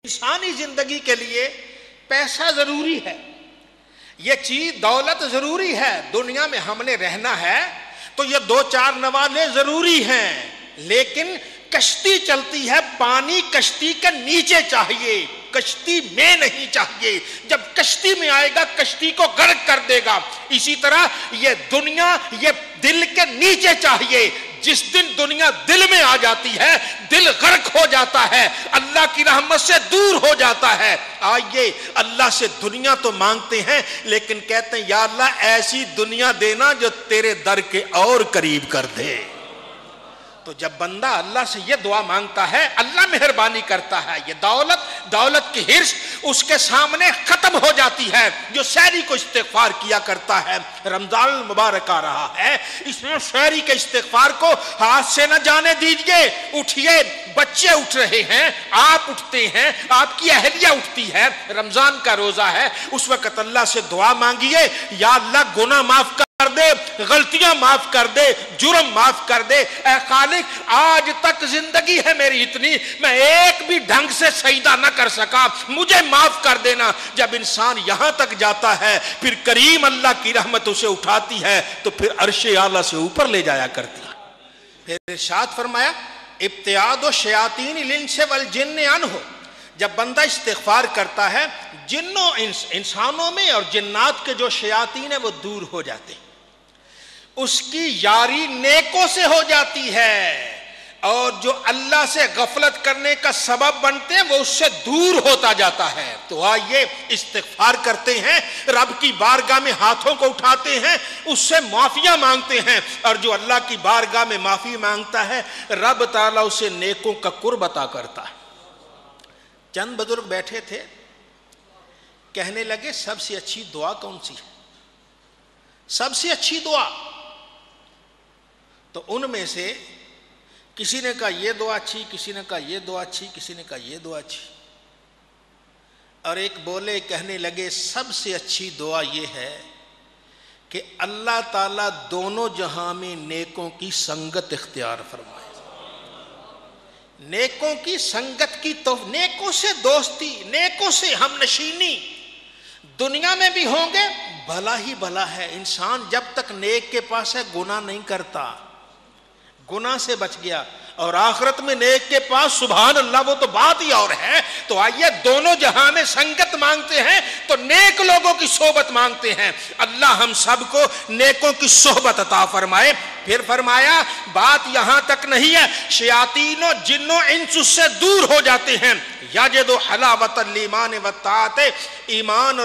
انسانی زندگی کے لیے پیسہ ضروری ہے، یہ چیز دولت ضروری ہے، دنیا میں ہم نے رہنا ہے تو یہ دو چار نوالے ضروری ہیں، لیکن کشتی چلتی ہے، پانی کشتی کے نیچے چاہیے، کشتی میں نہیں چاہیے۔ جب کشتی میں آئے گا کشتی کو غرق کر دے گا۔ اسی طرح یہ دنیا یہ دل کے نیچے چاہیے۔ جس دن دنیا دل میں آ جاتی ہے دل غرق ہو جاتا ہے، اللہ کی رحمت سے دور ہو جاتا ہے۔ آئیے اللہ سے دنیا تو مانگتے ہیں لیکن کہتے ہیں یا اللہ ایسی دنیا دینا جو تیرے در کے اور قریب کر دے۔ تو جب بندہ اللہ سے یہ دعا مانگتا ہے اللہ مہربانی کرتا ہے۔ یہ دولت کی حرص اس کے سامنے ختم ہو جاتی ہے۔ جو شہری کو استغفار کیا کرتا ہے، رمضان المبارک آ رہا ہے، اس میں شہری کے استغفار کو ہاتھ سے نہ جانے دیجئے۔ اٹھئے، بچے اٹھ رہے ہیں، آپ اٹھتے ہیں، آپ کی اہلیہ اٹھتی ہے، رمضان کا روزہ ہے، اس وقت اللہ سے دعا مانگیے یا اللہ گناہ معاف کر دے، غلطیاں معاف کر دے، جرم معاف کر دے۔ اے خالق آج تک زندگی ہے میری اتنی، میں ایک بھی ڈھنگ سے سجدہ نہ کر سکا، مجھے معاف کر دینا۔ جب انسان یہاں تک جاتا ہے پھر کریم اللہ کی رحمت اسے اٹھاتی ہے تو پھر عرش اعلیٰ سے اوپر لے جایا کرتی ہے۔ پھر ارشاد فرمایا ابتعاد الشیاطین الانس والجن عنہ، جب بندہ استغفار کرتا ہے جنوں انسانوں میں اور جنات کے جو شیاطین ہیں وہ دور ہو جاتے ہیں، اس کی یاری نیکوں سے ہو جاتی ہے، اور جو اللہ سے غفلت کرنے کا سبب بنتے ہیں وہ اس سے دور ہوتا جاتا ہے۔ تو آئیے استغفار کرتے ہیں، رب کی بارگاہ میں ہاتھوں کو اٹھاتے ہیں، اس سے معافیاں مانگتے ہیں، اور جو اللہ کی بارگاہ میں معافی مانگتا ہے رب تعالیٰ اسے نیکوں کا قرب عطا کرتا ہے۔ چند بزرگ بیٹھے تھے، کہنے لگے سب سے اچھی دعا کون سی ہے؟ سب سے اچھی دعا؟ تو ان میں سے کسی نے کہا یہ دعا اچھی، کسی نے کہا یہ دعا اچھی، کسی نے کہا یہ دعا اچھی، اور ایک بولے کہنے لگے سب سے اچھی دعا یہ ہے کہ اللہ تعالیٰ دونوں جہاں میں نیکوں کی سنگت اختیار فرمائے، نیکوں کی سنگت کی تو نیکوں سے دوستی، نیکوں سے ہم نشینی دنیا میں بھی ہوں گے بھلا ہی بھلا ہے۔ انسان جب تک نیک کے پاس ہے گناہ نہیں کرتا، گناہ سے بچ گیا، اور آخرت میں نیک کے پاس سبحان اللہ وہ تو بات ہی اور ہے۔ تو آئیے دونوں جہاں میں سنگت مانگتے ہیں تو نیک لوگوں کی صحبت مانگتے ہیں، اللہ ہم سب کو نیکوں کی صحبت عطا فرمائے۔ پھر فرمایا بات یہاں تک نہیں ہے، شیاطین و جن و انس اس سے دور ہو جاتے ہیں۔ یجد حلاوت الایمان والطاعت، ایمان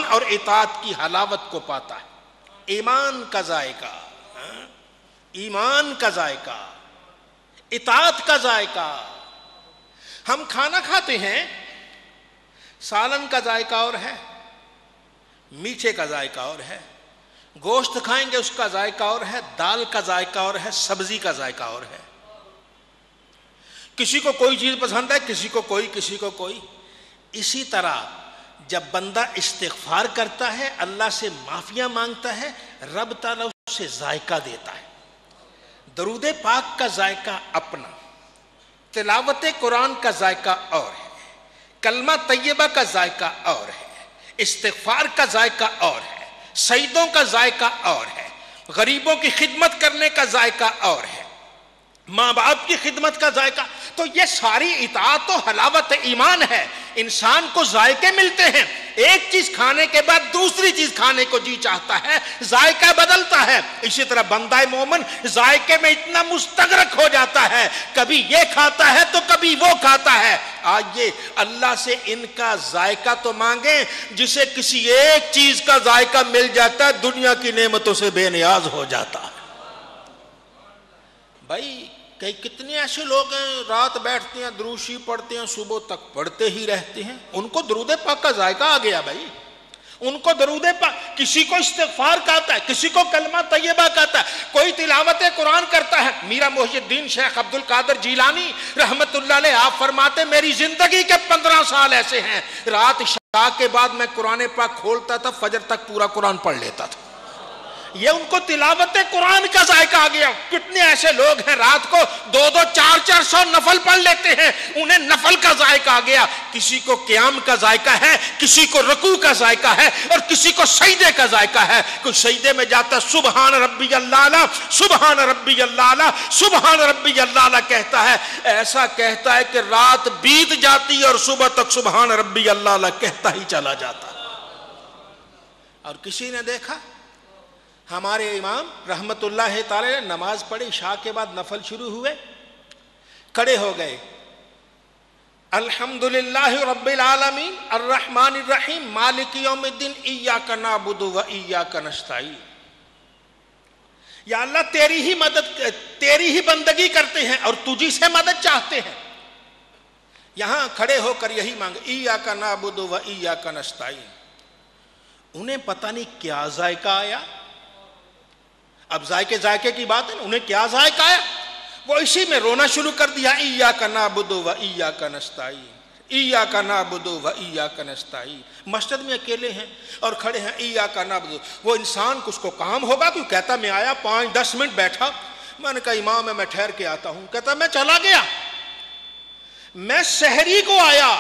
اور اطاعت کی حلاوت کو پاتا ہے، ایمان کا ذائقہ، ایمان کا ذائقہ، اطاعت کا ذائقہ۔ ہم کھانا کھاتے ہیں، سالن کا ذائقہ اور ہے، میٹھے کا ذائقہ اور ہے، گوشت کھائیں گے اس کا ذائقہ اور ہے، دال کا ذائقہ اور ہے، سبزی کا ذائقہ اور ہے۔ کسی کو کوئی چیز پسند ہے، کسی کو کوئی، کسی کو کوئی۔ اسی طرح جب بندہ استغفار کرتا ہے، اللہ سے معافیاں مانگتا ہے، رب تعالیٰ اسے ذائقہ دیتا ہے۔ درود پاک کا ذائقہ اپنا، تلاوت قرآن کا ذائقہ اور ہے، کلمہ طیبہ کا ذائقہ اور ہے، استغفار کا ذائقہ اور ہے، سجدوں کا ذائقہ اور ہے، غریبوں کی خدمت کرنے کا ذائقہ اور ہے، ماں باپ کی خدمت کا ذائقہ۔ تو یہ ساری اطاعت و حلاوت ایمان ہے۔ انسان کو ذائقے ملتے ہیں، ایک چیز کھانے کے بعد دوسری چیز کھانے کو جی چاہتا ہے، ذائقہ بدلتا ہے۔ اسی طرح بندہ مومن ذائقے میں اتنا مستغرق ہو جاتا ہے، کبھی یہ کھاتا ہے تو کبھی وہ کھاتا ہے۔ آئیے اللہ سے ان کا ذائقہ تو مانگیں، جسے کسی ایک چیز کا ذائقہ مل جاتا ہے دنیا کی نعمتوں سے بے نیاز ہو جاتا ہے۔ بھائی کتنے ایسے لوگ ہیں رات بیٹھتے ہیں دروشی پڑھتے ہیں صبح تک پڑھتے ہی رہتے ہیں، ان کو درود پاک کا ذائقہ آ گیا بھائی، ان کو درود پاک، کسی کو استغفار کہتا ہے، کسی کو کلمہ طیبہ کہتا ہے، کوئی تلاوت قرآن کرتا ہے۔ میرا محی الدین شیخ عبد القادر جیلانی رحمت اللہ علیہ آپ فرماتے میری زندگی کے 15 سال ایسے ہیں رات عشاء کے بعد میں قرآن پاک کھولتا تھا، فجر تک پورا قرآن پڑھ لیتا تھا۔ یہ ان کو تلاوت قرآن کا ذائقہ آ گیا. کتنے ایسے لوگ ہیں رات کو 200 400 نفل پڑھ لیتے ہیں, انہیں نفل کا ذائقہ آ گیا. کسی کو قیام کا ذائقہ ہے, کسی کو رکوع کا ذائقہ ہے, اور کسی کو سجدے کا ذائقہ ہے. کوئی سجدے میں جاتا سبحان ربی اللہ سبحان ربی اللہ سبحان ربی اللہ کہتا ہے, ایسا کہتا ہے کہ رات بیت جاتی اور صبح تک سبحان ربی اللہ کہتا ہی چلا جاتا. اور کسی نے دیکھا ہمارے امام رحمت اللہ تعالی نے نماز پڑھی, عشاء کے بعد نفل شروع ہوئے, کھڑے ہو گئے, الحمدللہ رب العالمین الرحمن الرحیم مالک یوم الدین ایاک نعبد و ایاک نستعین. یا اللہ تیری ہی مدد, تیری ہی بندگی کرتے ہیں اور تجھی سے مدد چاہتے ہیں. یہاں کھڑے ہو کر یہی مانگے ایاک نعبد و ایاک نستعین. انہیں پتہ نہیں کیا ذائقہ آیا. اب ذائقے کی بات ہے نا, انہیں کیا ذائقہ آیا, وہ اسی میں رونا شروع کر دیا, ایاک نعبد و ایاک نستعین ایاک نعبد و ایاک نستعین. مسجد میں اکیلے ہیں اور کھڑے ہیں ایاک نعبد. وہ انسان کو اس کو کام ہوگا, کوئی کہتا میں آیا 5-10 منٹ بیٹھا, میں نے کہا امام میں ٹھہر کے آتا ہوں, کہتا میں چلا گیا, میں سحری کو آیا,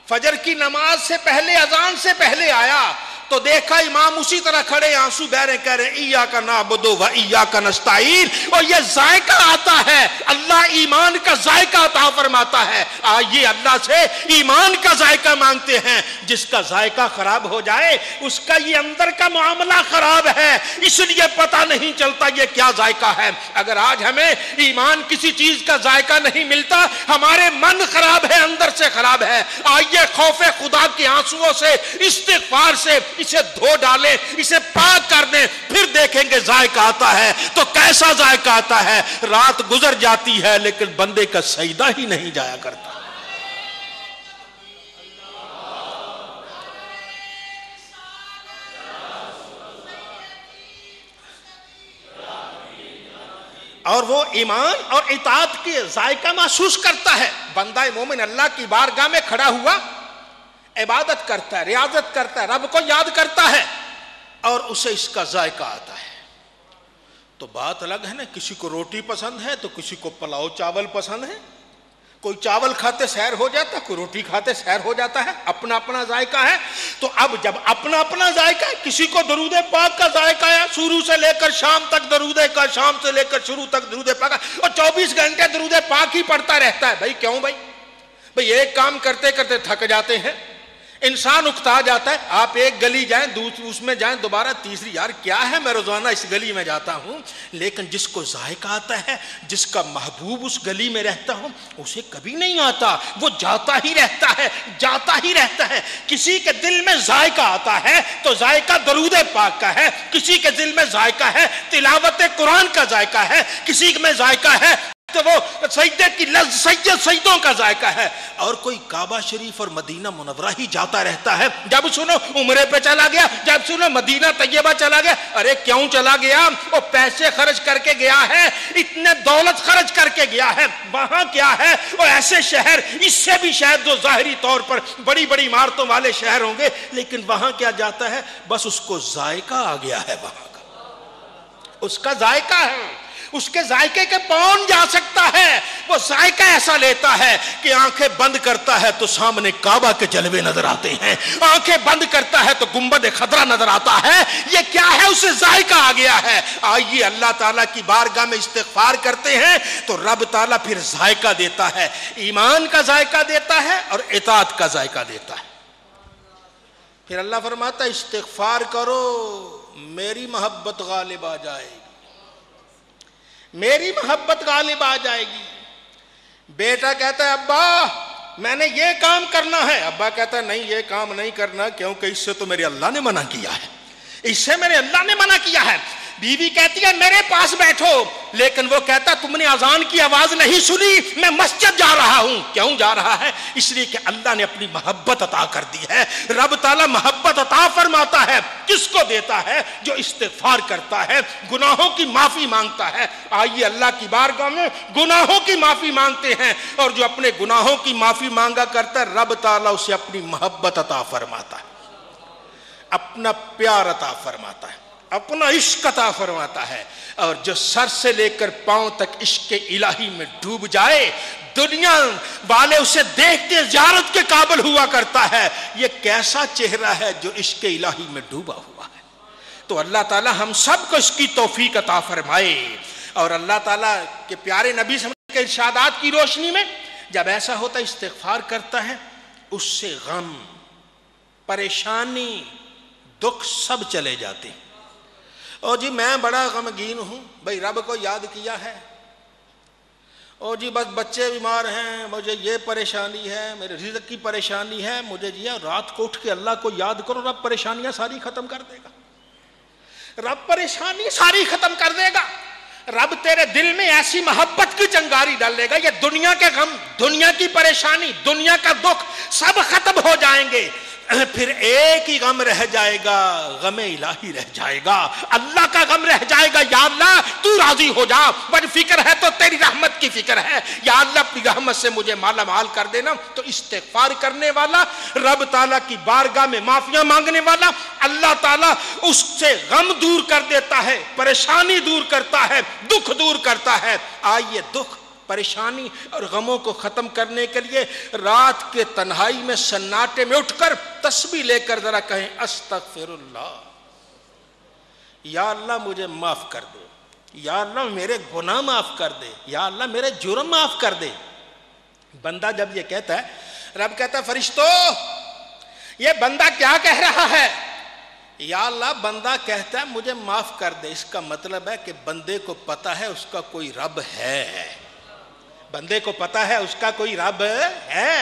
فجر کی نماز سے پہلے اذان سے پہلے آیا تو دیکھا امام اسی طرح کھڑے آنسو بہ رہے کہہ رہے ایاک نعبد و ایاک نستعین. اور یہ ذائقہ آتا ہے, اللہ ایمان کا ذائقہ عطا فرماتا ہے. آئیے اللہ سے ایمان کا ذائقہ مانگتے ہیں. جس کا ذائقہ خراب ہو جائے اس کا یہ اندر کا معاملہ خراب ہے, اس لیے پتہ نہیں چلتا یہ کیا ذائقہ ہے. اگر آج ہمیں ایمان کسی چیز کا ذائقہ نہیں ملتا, ہمارے من خراب ہے, اندر سے خراب ہے. آئیے خوف خدا کے آنسوؤں سے, استغفار سے اسے دھو ڈالیں, اسے پاک کر دیں, پھر دیکھیں گے ذائقہ آتا ہے تو کیسا ذائقہ آتا ہے. رات گزر جاتی ہے لیکن بندے کا سجدہ ہی نہیں جایا کرتا. اور وہ ایمان اور اطاعت کی ذائقہ محسوس کرتا ہے. بندہ مومن اللہ کی بارگاہ میں کھڑا ہوا, عبادت کرتا ہے, ریاضت کرتا ہے, رب کو یاد کرتا ہے اور اسے اس کا ذائقہ آتا ہے. تو بات الگ ہے نا, کسی کو روٹی پسند ہے تو کسی کو پلاؤ چاول پسند ہے. کوئی چاول کھاتے سیر ہو جاتا ہے, کوئی روٹی کھاتے سیر ہو جاتا ہے. اپنا اپنا ذائقہ ہے. تو اب جب اپنا اپنا ذائقہ ہے, کسی کو درود پاک کا ذائقہ ہے, شروع سے لے کر شام تک درود کا, شام سے لے کر شروع تک درود پاک, اور 24 گھنٹے درود پاک ہی پڑھتا رہتا ہے. بھائی کیوں بھائی ایک کام کرتے کرتے تھک جاتے ہیں, انسان اکتا جاتا ہے. آپ ایک گلی جائیں, اس میں جائیں, دوبارہ تیسری, یار کیا ہے میں روزانہ اس گلی میں جاتا ہوں. لیکن جس کو ذائقہ آتا ہے, جس کا محبوب اس گلی میں رہتا ہوں, اسے کبھی نہیں آتا, وہ جاتا ہی رہتا ہے, جاتا ہی رہتا ہے. کسی کے دل میں ذائقہ آتا ہے تو ذائقہ درود پاک کا ہے, کسی کے دل میں ذائقہ ہے تلاوت قرآن کا ذائقہ ہے, کسی میں ذائقہ ہے تو وہ سجدے کی سجدوں کا ذائقہ ہے. اور کوئی کعبہ شریف اور مدینہ منورہ ہی جاتا رہتا ہے. جب سنو عمرے پہ چلا گیا, جب سنو مدینہ طیبہ چلا گیا. ارے کیوں چلا گیا؟ وہ پیسے خرچ کر کے گیا ہے, اتنے دولت خرچ کر کے گیا ہے. وہاں کیا ہے, وہ ایسے شہر, اس سے بھی شاید جو ظاہری طور پر بڑی بڑی عمارتوں والے شہر ہوں گے, لیکن وہاں کیا جاتا ہے, بس اس کو ذائقہ آ گیا ہے, وہاں کا اس کا ذائقہ ہے. اس کے ذائقے کے پون جا سکتا ہے. وہ ذائقہ ایسا لیتا ہے کہ آنکھیں بند کرتا ہے تو سامنے کعبہ کے جلوے نظر آتے ہیں, آنکھیں بند کرتا ہے تو گنبد خضرا نظر آتا ہے. یہ کیا ہے, اسے ذائقہ آ گیا ہے. آئیے اللہ تعالیٰ کی بارگاہ میں استغفار کرتے ہیں تو رب تعالیٰ پھر ذائقہ دیتا ہے, ایمان کا ذائقہ دیتا ہے اور اطاعت کا ذائقہ دیتا ہے. پھر اللہ فرماتا ہے استغفار کرو, میری محبت غالب آ جائے گی, میری محبت غالب آ جائے گی. بیٹا کہتا ہے ابا میں نے یہ کام کرنا ہے, ابا کہتا ہے نہیں یہ کام نہیں کرنا, کیونکہ اس سے تو میرے اللہ نے منع کیا ہے, اس سے میرے اللہ نے منع کیا ہے. بیوی کہتی ہے میرے پاس بیٹھو, لیکن وہ کہتا تم نے اذان کی آواز نہیں سنی, میں مسجد جا رہا ہوں. کیوں جا رہا ہے؟ اس لیے کہ اللہ نے اپنی محبت عطا کر دی ہے. رب تعالیٰ محبت عطا فرماتا ہے, کس کو دیتا ہے؟ جو استغفار کرتا ہے, گناہوں کی معافی مانگتا ہے. آئیے اللہ کی بارگاہ میں گناہوں کی معافی مانگتے ہیں, اور جو اپنے گناہوں کی معافی مانگا کرتا ہے, رب تعالیٰ اسے اپنی محبت عطا فرماتا ہے, اپنا پیار عطا فرماتا ہے. اپنا عشق عطا فرماتا ہے، اور جو سر سے لے کر پاؤں تک عشق الہی میں ڈوب جائے دنیا والے اسے دیکھتے زیارت کے قابل ہوا کرتا ہے۔ یہ کیسا چہرہ ہے جو عشق الہی میں ڈوبا ہوا ہے۔ تو اللہ تعالی ہم سب کو اس کی توفیق عطا فرمائے، اور اللہ تعالیٰ کے پیارے نبی صلی اللہ علیہ وسلم کے ارشادات کی روشنی میں جب ایسا ہوتا ہے استغفار کرتا ہے، اس سے غم، پریشانی، دکھ سب چلے جاتے ہیں۔ اور جی میں بڑا غمگین ہوں، بھئی رب کو یاد کیا ہے، اور جی بس بچے بیمار ہیں، مجھے یہ پریشانی ہے، میرے رزق کی پریشانی ہے، مجھے جی رات کو اٹھ کے اللہ کو یاد کرو، رب پریشانیاں ساری ختم کر دے گا، رب پریشانی ساری ختم کر دے گا، رب تیرے دل میں ایسی محبت کی چنگاری ڈال دے گا، یہ دنیا کے غم، دنیا کی پریشانی، دنیا کا دکھ سب ختم ہو جائیں گے، پھر ایک ہی غم رہ جائے گا، غم الہی رہ جائے گا، اللہ کا غم رہ جائے گا۔ یا اللہ تو راضی ہو جا، بڑی فکر ہے تو تیری رحمت کی فکر ہے، یا اللہ اپنی رحمت سے مجھے مالا مال کر دینا۔ تو استغفار کرنے والا، رب تعالیٰ کی بارگاہ میں معافیاں مانگنے والا، اللہ تعالیٰ اس سے غم دور کر دیتا ہے، پریشانی دور کرتا ہے، دکھ دور کرتا ہے۔ آئیے دکھ، پریشانی اور غموں کو ختم کرنے کے لیے رات کے تنہائی میں سناٹے میں اٹھ کر تسبیح لے کر ذرا کہیں استغفر اللہ، یا اللہ مجھے معاف کر دے، یا اللہ میرے گناہ معاف کر دے، یا اللہ میرے جرم معاف کر دے۔ بندہ جب یہ کہتا ہے، رب کہتا ہے فرشتو یہ بندہ کیا کہہ رہا ہے؟ یا اللہ بندہ کہتا ہے مجھے معاف کر دے، اس کا مطلب ہے کہ بندے کو پتا ہے اس کا کوئی رب ہے، بندے کو پتا ہے اس کا کوئی رب ہے،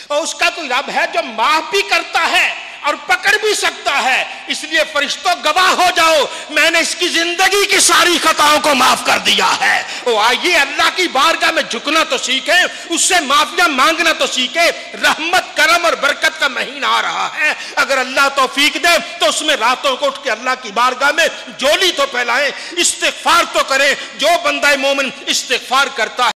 اور اس کا کوئی رب ہے جو معاف بھی کرتا ہے اور پکڑ بھی سکتا ہے۔ اس لیے فرشتوں گواہ ہو جاؤ، میں نے اس کی زندگی کی ساری خطاؤں کو معاف کر دیا ہے۔ وہ آئیے اللہ کی بارگاہ میں جھکنا تو سیکھیں، اس سے معافیاں مانگنا تو سیکھیں۔ رحمت، کرم اور برکت کا مہینہ آ رہا ہے، اگر اللہ توفیق دے تو اس میں راتوں کو اٹھ کے اللہ کی بارگاہ میں جولی تو پھیلائیں، استغفار تو کریں۔ جو بندہ مومن استغفار کرتا ہے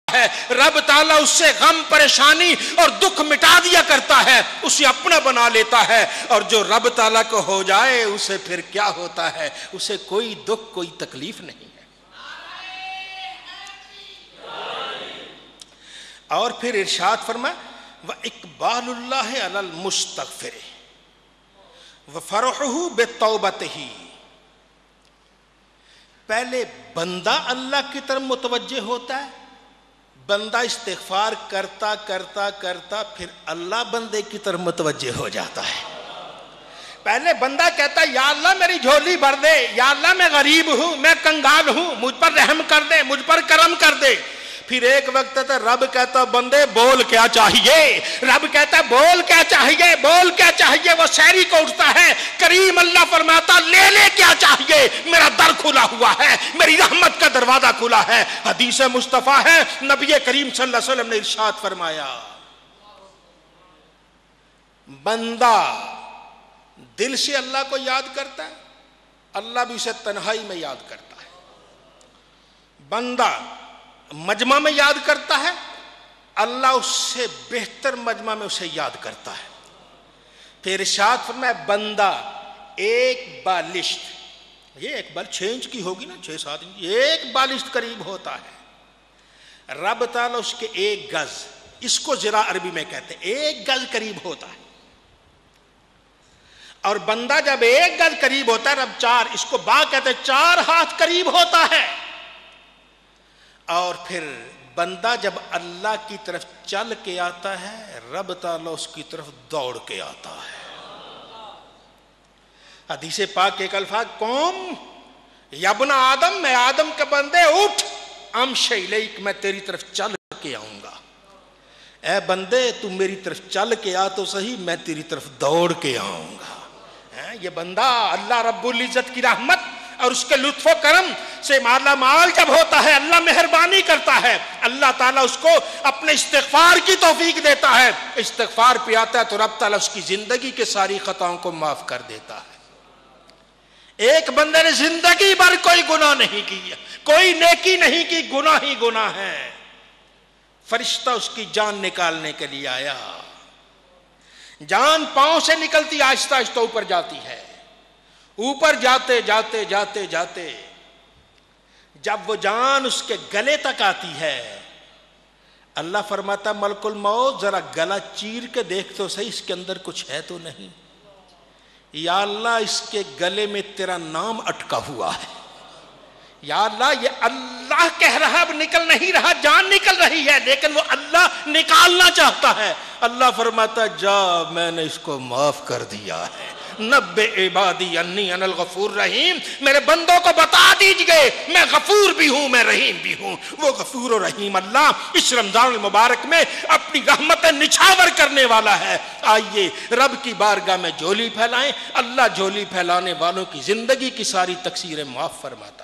رب تعالیٰ اس سے غم، پریشانی اور دکھ مٹا دیا کرتا ہے، اسے اپنا بنا لیتا ہے، اور جو رب تعالیٰ کو ہو جائے اسے پھر کیا ہوتا ہے؟ اسے کوئی دکھ، کوئی تکلیف نہیں ہے۔ اور پھر ارشاد فرمائے وَإِقْبَالُ اللَّهِ عَلَى الْمُسْتَغْفِرِ وَفَرْحُهُ بِالتَّوْبَتِهِ۔ پہلے بندہ اللہ کی طرف متوجہ ہوتا ہے، بندہ استغفار کرتا کرتا کرتا پھر اللہ بندے کی طرف متوجہ ہو جاتا ہے۔ پہلے بندہ کہتا ہے یا اللہ میری جھولی بھر دے، یا اللہ میں غریب ہوں، میں کنگال ہوں، مجھ پر رحم کر دے، مجھ پر کرم کر دے۔ پھر ایک وقت ہے رب کہتا بندے بول کیا چاہیے، رب کہتا بول کیا چاہیے، بول کیا چاہیے۔ وہ سحری کو اٹھتا ہے، کریم اللہ فرماتا لے لے کیا چاہیے، میرا در کھلا ہوا ہے، میری رحمت کا دروازہ کھلا ہے۔ حدیث مصطفیٰ ہے، نبی کریم صلی اللہ علیہ وسلم نے ارشاد فرمایا بندہ دل سے اللہ کو یاد کرتا ہے، اللہ بھی اسے تنہائی میں یاد کرتا ہے۔ بندہ مجمع میں یاد کرتا ہے، اللہ اس سے بہتر مجمع میں اسے یاد کرتا ہے۔ پھر ارشاد فرمایا بندہ ایک بالشت، یہ ایک بال 6 انچ کی ہوگی نا، 6-7 انچ، ایک بالشت قریب ہوتا ہے، رب تعالیٰ اس کے 1 گز، اس کو ذرا عربی میں کہتے ہیں، 1 گز قریب ہوتا ہے۔ اور بندہ جب 1 گز قریب ہوتا ہے، رب 4، اس کو با کہتے ہیں، 4 ہاتھ قریب ہوتا ہے۔ اور پھر بندہ جب اللہ کی طرف چل کے آتا ہے، رب تعالیٰ اس کی طرف دوڑ کے آتا ہے۔ حدیث پاک کے ایک الفاظ قوم یا ابن آدم، میں آدم کے بندے اٹھ، امشی الیک، میں تیری طرف چل کے آؤں گا۔ اے بندے تو میری طرف چل کے آ تو صحیح، میں تیری طرف دوڑ کے آؤں گا۔ یہ بندہ اللہ رب العزت کی رحمت اور اس کے لطف و کرم سے مالا مال جب ہوتا ہے، اللہ مہربانی کرتا ہے، اللہ تعالیٰ اس کو اپنے استغفار کی توفیق دیتا ہے، استغفار پہ آتا ہے تو رب تعالیٰ اس کی زندگی کے ساری خطاؤں کو معاف کر دیتا ہے۔ ایک بندے نے زندگی بھر کوئی گناہ نہیں کیا، کوئی نیکی نہیں کی، گناہ ہی گناہ ہے، فرشتہ اس کی جان نکالنے کے لیے آیا، جان پاؤں سے نکلتی آہستہ آہستہ اوپر جاتی ہے، اوپر جاتے جاتے جاتے جاتے جب وہ جان اس کے گلے تک آتی ہے، اللہ فرماتا ملک الموت ذرا گلا چیر کے دیکھ تو صحیح اس کے اندر کچھ ہے تو نہیں۔ یا اللہ اس کے گلے میں تیرا نام اٹکا ہوا ہے، یا اللہ یہ اللہ کہہ رہا اب نکل نہیں رہا، جان نکل رہی ہے لیکن وہ اللہ نکالنا چاہتا ہے۔ اللہ فرماتا جا میں نے اس کو معاف کر دیا ہے، نبئ عبادی انی انا الغفور الرحیم، میرے بندوں کو بتا دیجئے میں غفور بھی ہوں میں رحیم بھی ہوں۔ وہ غفور و رحیم اللہ اس رمضان المبارک میں اپنی رحمت نچھاور کرنے والا ہے۔ آئیے رب کی بارگاہ میں جھولی پھیلائیں، اللہ جھولی پھیلانے والوں کی زندگی کی ساری تقصیریں معاف فرماتا ہے۔